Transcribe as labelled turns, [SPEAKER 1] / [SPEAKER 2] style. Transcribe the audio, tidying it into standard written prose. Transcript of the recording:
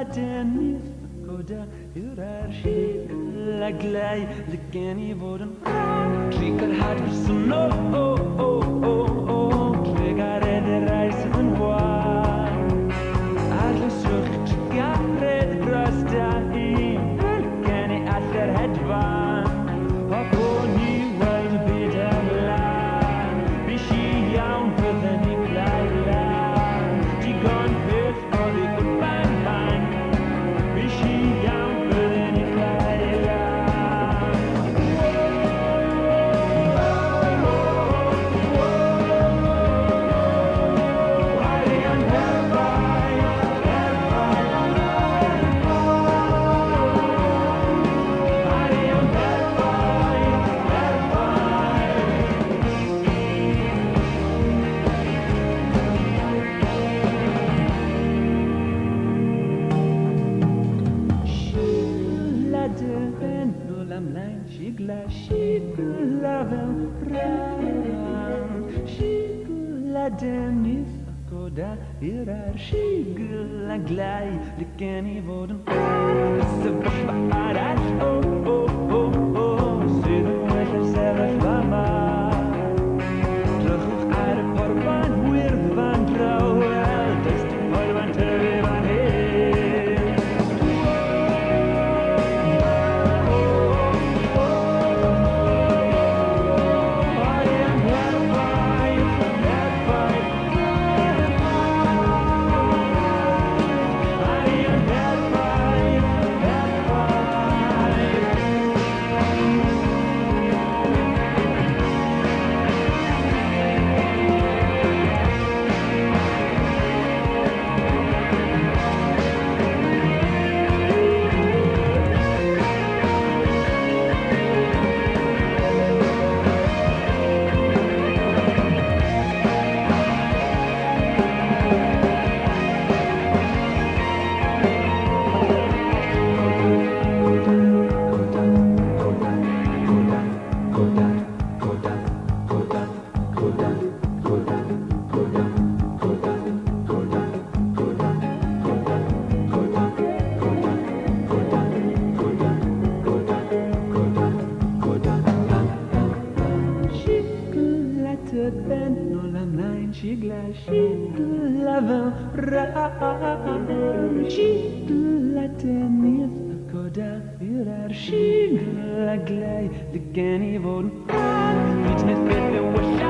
[SPEAKER 1] Dennis Koda Urashi Laglai Likeni Voden Trigger had some no Trigger the rice and wine Alle sucht Garret Rasta Kenny at their head van Pony wild bit and land Be she young for the Nikolai land She gone pit for the goodbye line Be she young for the Nikolai land Hiding on Dennis Koda Irar Shigla Glai Likeni Voden Sabbarat See the weather Savage Mama Terug uit de Porban Weer van Trouwel Dus de Porban Terug van Heer Kenny Voden Iets met veel wish